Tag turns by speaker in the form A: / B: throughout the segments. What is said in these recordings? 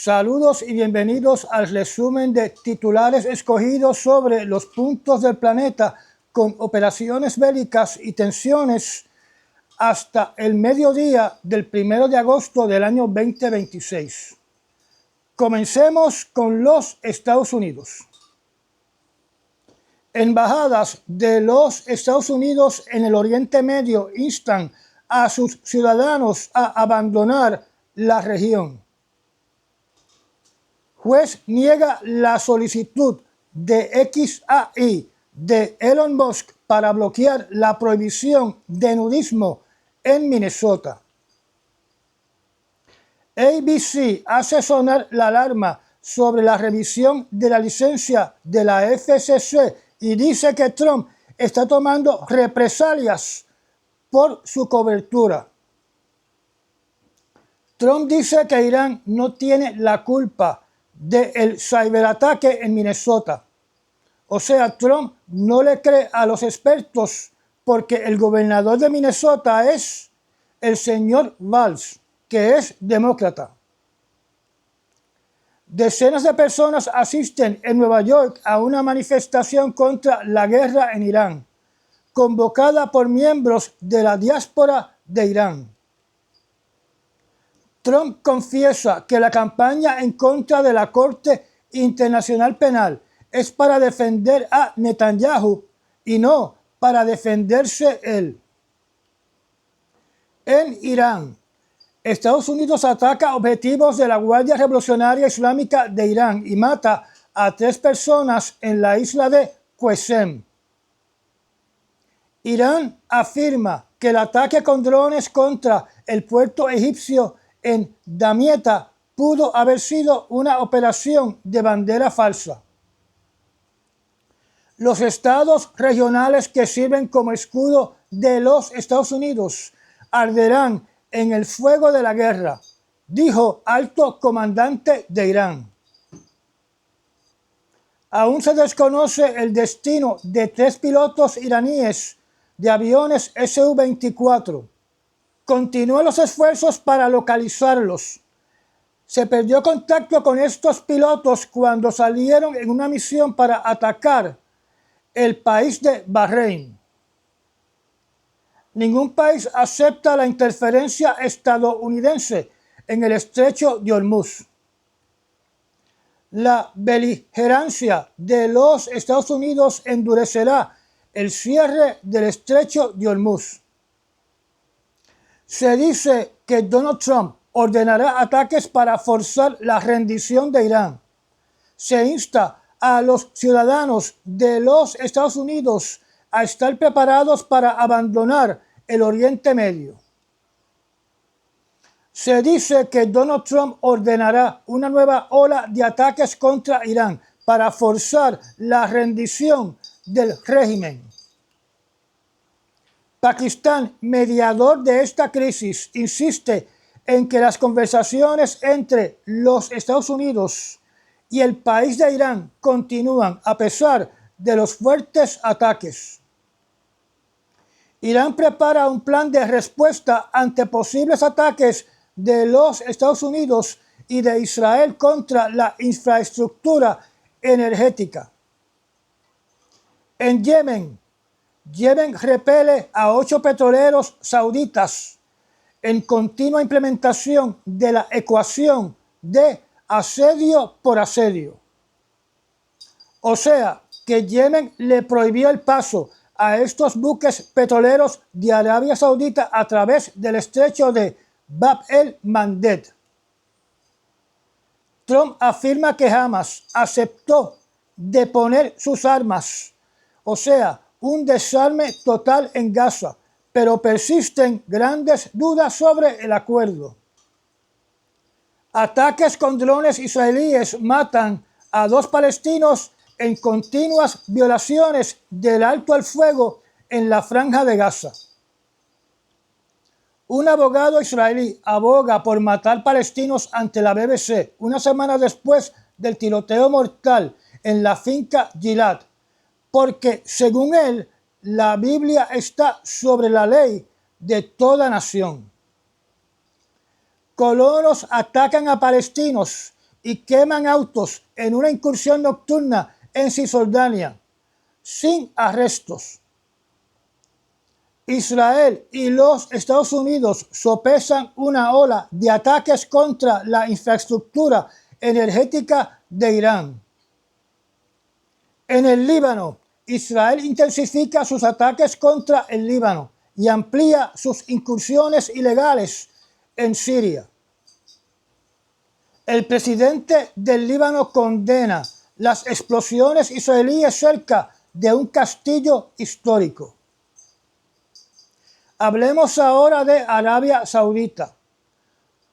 A: Saludos y bienvenidos al resumen de titulares escogidos sobre los puntos del planeta con operaciones bélicas y tensiones hasta el mediodía del 1 de agosto del año 2026. Comencemos con los Estados Unidos. Embajadas de los Estados Unidos en el Oriente Medio instan a sus ciudadanos a abandonar la región. Juez niega la solicitud de XAI de Elon Musk para bloquear la prohibición de nudismo en Minnesota. ABC hace sonar la alarma sobre la revisión de la licencia de la FCC y dice que Trump está tomando represalias por su cobertura. Trump dice que Irán no tiene la culpa del ciberataque en Minnesota. O sea, Trump no le cree a los expertos porque el gobernador de Minnesota es el señor Valls, que es demócrata. Decenas de personas asisten en Nueva York a una manifestación contra la guerra en Irán, convocada por miembros de la diáspora de Irán. Trump confiesa que la campaña en contra de la Corte Internacional Penal es para defender a Netanyahu y no para defenderse él. En Irán, Estados Unidos ataca objetivos de la Guardia Revolucionaria Islámica de Irán y mata a 3 personas en la isla de Qesem. Irán afirma que el ataque con drones contra el puerto egipcio en Damietta pudo haber sido una operación de bandera falsa. Los estados regionales que sirven como escudo de los Estados Unidos arderán en el fuego de la guerra, dijo alto comandante de Irán. Aún se desconoce el destino de 3 pilotos iraníes de aviones Su-24. Continúan los esfuerzos para localizarlos. Se perdió contacto con estos pilotos cuando salieron en una misión para atacar el país de Bahrein. Ningún país acepta la interferencia estadounidense en el estrecho de Hormuz. La beligerancia de los Estados Unidos endurecerá el cierre del estrecho de Hormuz. Se dice que Donald Trump ordenará ataques para forzar la rendición de Irán. Se insta a los ciudadanos de los Estados Unidos a estar preparados para abandonar el Oriente Medio. Se dice que Donald Trump ordenará una nueva ola de ataques contra Irán para forzar la rendición del régimen. Pakistán, mediador de esta crisis, insiste en que las conversaciones entre los Estados Unidos y el país de Irán continúan a pesar de los fuertes ataques. Irán prepara un plan de respuesta ante posibles ataques de los Estados Unidos y de Israel contra la infraestructura energética. En Yemen repele a 8 petroleros sauditas en continua implementación de la ecuación de asedio por asedio. O sea, que Yemen le prohibió el paso a estos buques petroleros de Arabia Saudita a través del estrecho de Bab el-Mandeb. Trump afirma que Hamas aceptó deponer sus armas, o sea, un desarme total en Gaza, pero persisten grandes dudas sobre el acuerdo. Ataques con drones israelíes matan a 2 palestinos en continuas violaciones del alto al fuego en la franja de Gaza. Un abogado israelí aboga por matar palestinos ante la BBC una semana después del tiroteo mortal en la finca Gilad, porque, según él, la Biblia está sobre la ley de toda nación. Colonos atacan a palestinos y queman autos en una incursión nocturna en Cisjordania, sin arrestos. Israel y los Estados Unidos sopesan una ola de ataques contra la infraestructura energética de Irán. En el Líbano, Israel intensifica sus ataques contra el Líbano y amplía sus incursiones ilegales en Siria. El presidente del Líbano condena las explosiones israelíes cerca de un castillo histórico. Hablemos ahora de Arabia Saudita.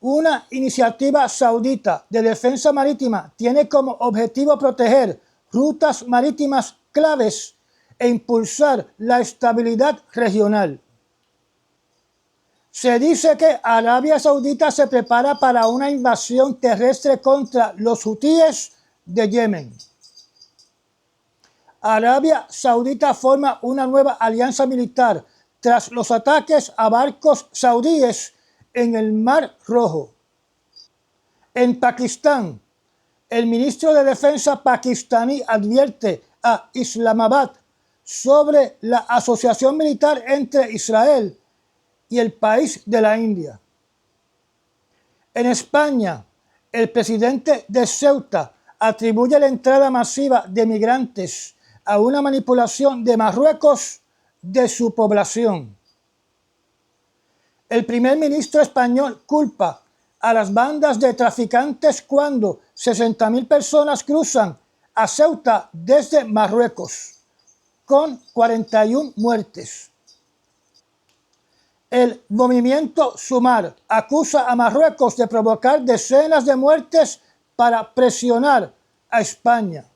A: Una iniciativa saudita de defensa marítima tiene como objetivo proteger rutas marítimas claves e impulsar la estabilidad regional. Se dice que Arabia Saudita se prepara para una invasión terrestre contra los hutíes de Yemen. Arabia Saudita forma una nueva alianza militar tras los ataques a barcos saudíes en el Mar Rojo. En Pakistán, el ministro de Defensa pakistaní advierte a Islamabad sobre la asociación militar entre Israel y el país de la India. En España, el presidente de Ceuta atribuye la entrada masiva de migrantes a una manipulación de Marruecos de su población. El primer ministro español culpa a las bandas de traficantes cuando 60.000 personas cruzan a Ceuta desde Marruecos, con 41 muertes. El movimiento Sumar acusa a Marruecos de provocar decenas de muertes para presionar a España.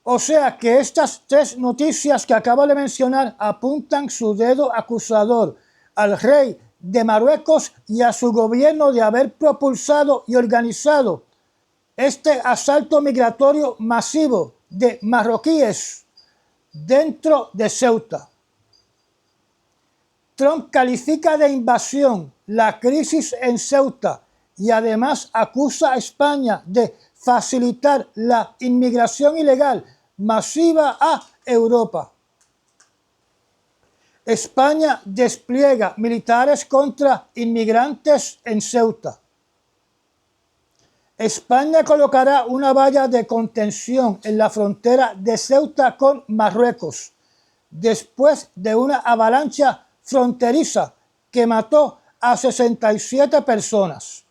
A: O sea que estas tres noticias que acabo de mencionar apuntan su dedo acusador al rey de Marruecos y a su gobierno de haber propulsado y organizado este asalto migratorio masivo de marroquíes dentro de Ceuta. Trump califica de invasión la crisis en Ceuta y además acusa a España de facilitar la inmigración ilegal masiva a Europa. España despliega militares contra inmigrantes en Ceuta. España colocará una valla de contención en la frontera de Ceuta con Marruecos, después de una avalancha fronteriza que mató a 67 personas.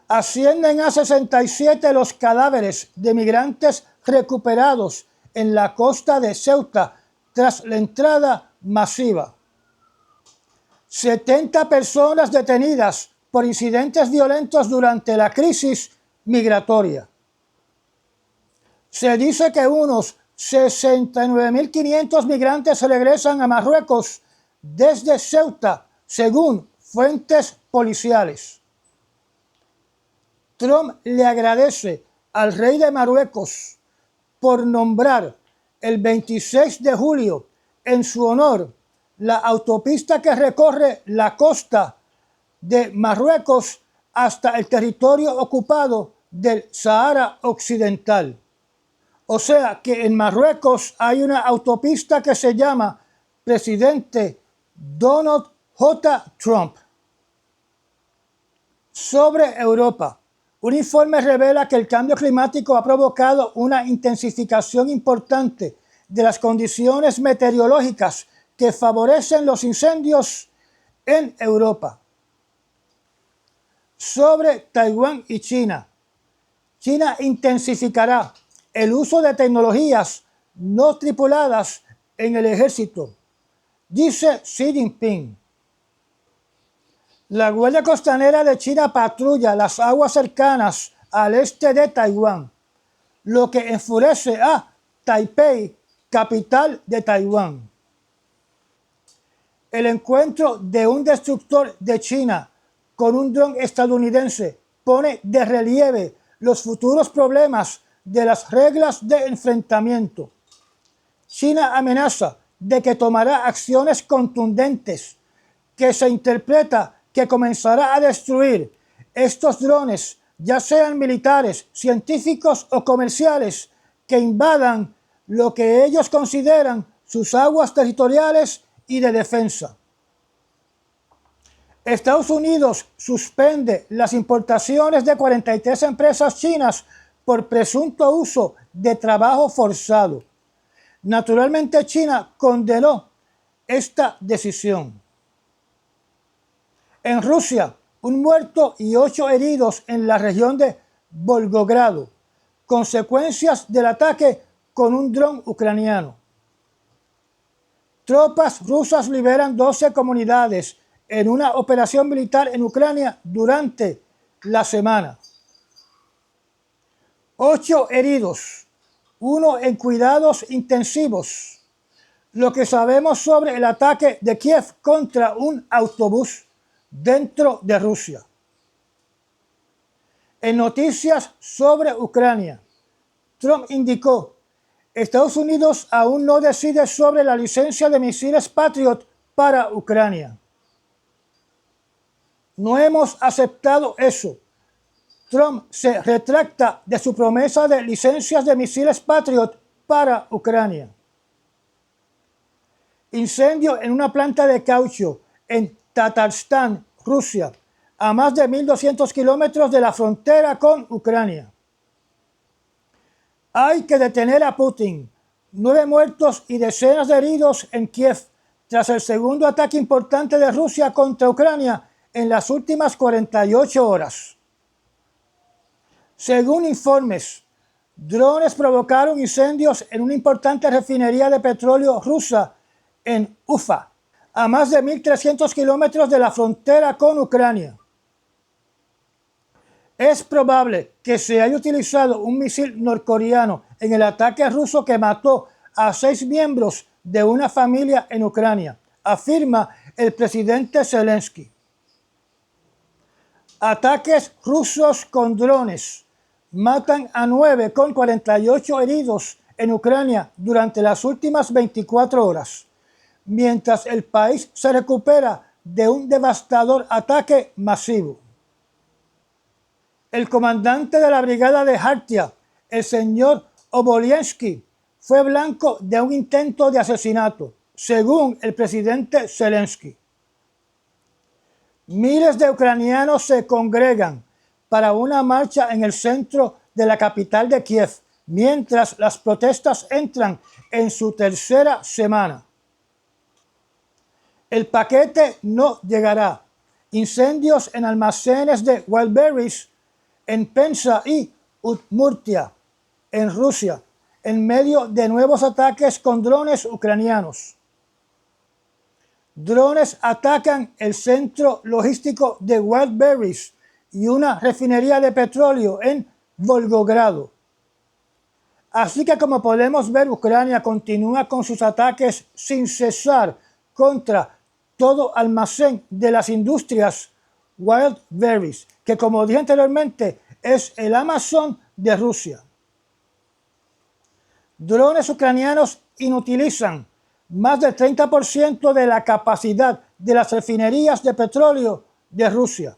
A: Ascienden a 67 los cadáveres de migrantes recuperados en la costa de Ceuta tras la entrada masiva. 70 personas detenidas por incidentes violentos durante la crisis migratoria. Se dice que unos 69.500 migrantes regresan a Marruecos desde Ceuta, según fuentes policiales. Trump le agradece al rey de Marruecos por nombrar el 26 de julio en su honor la autopista que recorre la costa de Marruecos hasta el territorio ocupado del Sahara Occidental. O sea que en Marruecos hay una autopista que se llama Presidente Donald J. Trump. Sobre Europa. Un informe revela que el cambio climático ha provocado una intensificación importante de las condiciones meteorológicas que favorecen los incendios en Europa. Sobre Taiwán y China. China intensificará el uso de tecnologías no tripuladas en el ejército, dice Xi Jinping. La Guardia Costanera de China patrulla las aguas cercanas al este de Taiwán, lo que enfurece a Taipei, capital de Taiwán. El encuentro de un destructor de China con un dron estadounidense pone de relieve los futuros problemas de las reglas de enfrentamiento. China amenaza de que tomará acciones contundentes que se interpreta que comenzará a destruir estos drones ya sean militares, científicos o comerciales, que invadan lo que ellos consideran sus aguas territoriales y de defensa. Estados Unidos suspende las importaciones de 43 empresas chinas por presunto uso de trabajo forzado. Naturalmente, China condenó esta decisión. En Rusia, un muerto y 8 heridos en la región de Volgogrado, consecuencias del ataque con un dron ucraniano. Tropas rusas liberan 12 comunidades en una operación militar en Ucrania durante la semana. 8 heridos, 1 en cuidados intensivos. Lo que sabemos sobre el ataque de Kiev contra un autobús dentro de Rusia. En noticias sobre Ucrania, Trump indicó: Estados Unidos aún no decide sobre la licencia de misiles Patriot para Ucrania. No hemos aceptado eso. Trump se retracta de su promesa de licencias de misiles Patriot para Ucrania. Incendio en una planta de caucho en Tatarstán, Rusia, a más de 1.200 kilómetros de la frontera con Ucrania. Hay que detener a Putin. 9 muertos y decenas de heridos en Kiev tras el segundo ataque importante de Rusia contra Ucrania en las últimas 48 horas. Según informes, drones provocaron incendios en una importante refinería de petróleo rusa en Ufa, a más de 1.300 kilómetros de la frontera con Ucrania. Es probable que se haya utilizado un misil norcoreano en el ataque ruso que mató a 6 miembros de una familia en Ucrania, afirma el presidente Zelensky. Ataques rusos con drones matan a 9 con 48 heridos en Ucrania durante las últimas 24 horas, mientras el país se recupera de un devastador ataque masivo. El comandante de la brigada de Kharkiv, el señor Obolenski, fue blanco de un intento de asesinato, según el presidente Zelensky. Miles de ucranianos se congregan para una marcha en el centro de la capital de Kiev, mientras las protestas entran en su tercera semana. El paquete no llegará. Incendios en almacenes de Wildberries en Penza y Udmurtia, en Rusia, en medio de nuevos ataques con drones ucranianos. Drones atacan el centro logístico de Wildberries y una refinería de petróleo en Volgogrado. Así que, como podemos ver, Ucrania continúa con sus ataques sin cesar contra todo almacén de las industrias Wildberries, que, como dije anteriormente, es el Amazon de Rusia. Drones ucranianos inutilizan más del 30% de la capacidad de las refinerías de petróleo de Rusia.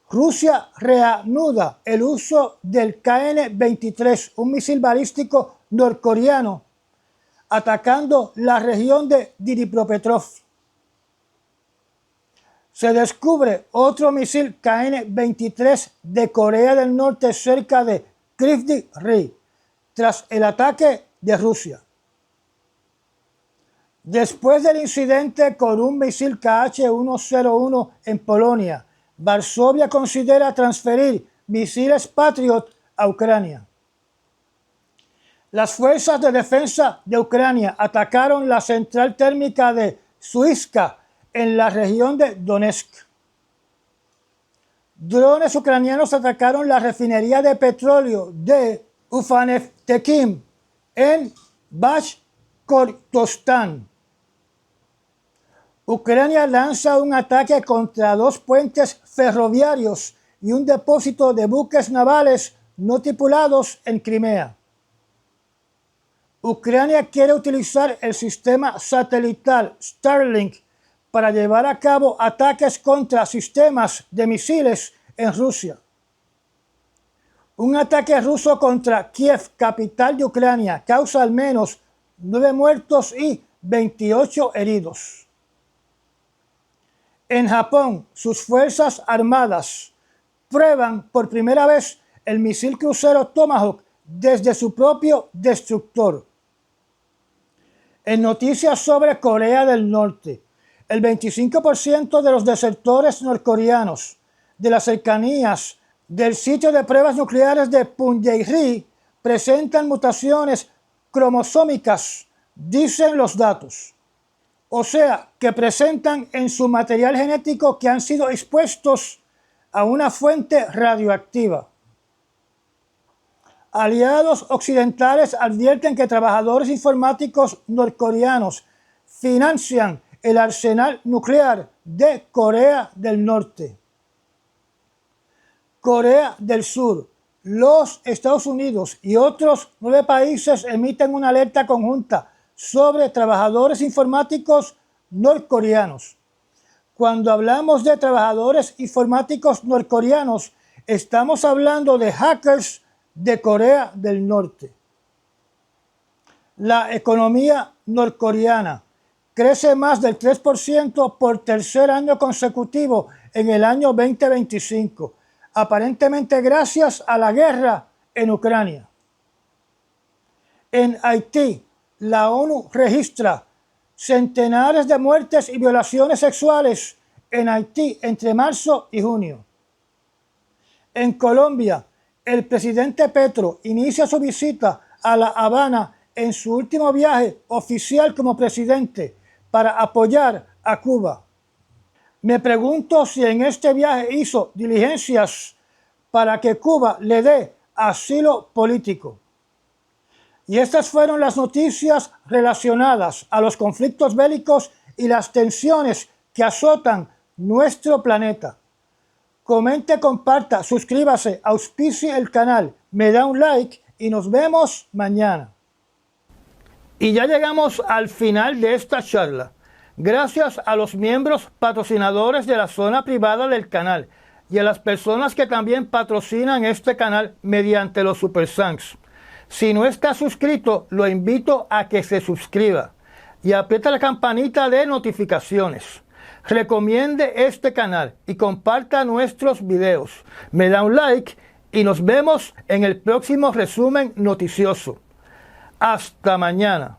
A: Rusia reanuda el uso del KN-23, un misil balístico norcoreano, atacando la región de Dnipropetrovsk. Se descubre otro misil KN-23 de Corea del Norte cerca de Kryvyi Rih, tras el ataque de Rusia. Después del incidente con un misil KH-101 en Polonia, Varsovia considera transferir misiles Patriot a Ucrania. Las fuerzas de defensa de Ucrania atacaron la central térmica de Suiska en la región de Donetsk. Drones ucranianos atacaron la refinería de petróleo de Ufaneftekim en Bashkortostán. Ucrania lanza un ataque contra 2 puentes ferroviarios y un depósito de buques navales no tripulados en Crimea. Ucrania quiere utilizar el sistema satelital Starlink para llevar a cabo ataques contra sistemas de misiles en Rusia. Un ataque ruso contra Kiev, capital de Ucrania, causa al menos 9 muertos y 28 heridos. En Japón, sus fuerzas armadas prueban por primera vez el misil crucero Tomahawk desde su propio destructor. En noticias sobre Corea del Norte, el 25% de los desertores norcoreanos de las cercanías del sitio de pruebas nucleares de Punggye-ri presentan mutaciones cromosómicas, dicen los datos. O sea, que presentan en su material genético que han sido expuestos a una fuente radioactiva. Aliados occidentales advierten que trabajadores informáticos norcoreanos financian el arsenal nuclear de Corea del Norte. Corea del Sur, los Estados Unidos y otros 9 países emiten una alerta conjunta sobre trabajadores informáticos norcoreanos. Cuando hablamos de trabajadores informáticos norcoreanos, estamos hablando de hackers de Corea del Norte. La economía norcoreana crece más del 3% por tercer año consecutivo en el año 2025, aparentemente gracias a la guerra en Ucrania. En Haití, la ONU registra centenares de muertes y violaciones sexuales en Haití entre marzo y junio. En Colombia, el presidente Petro inicia su visita a La Habana en su último viaje oficial como presidente para apoyar a Cuba. Me pregunto si en este viaje hizo diligencias para que Cuba le dé asilo político. Y estas fueron las noticias relacionadas a los conflictos bélicos y las tensiones que azotan nuestro planeta. Comente, comparta, suscríbase, auspicie el canal, me da un like y nos vemos mañana. Y ya llegamos al final de esta charla. Gracias a los miembros patrocinadores de la zona privada del canal y a las personas que también patrocinan este canal mediante los Super Thanks. Si no está suscrito, lo invito a que se suscriba y aprieta la campanita de notificaciones. Recomiende este canal y comparta nuestros videos. Me da un like y nos vemos en el próximo resumen noticioso. Hasta mañana.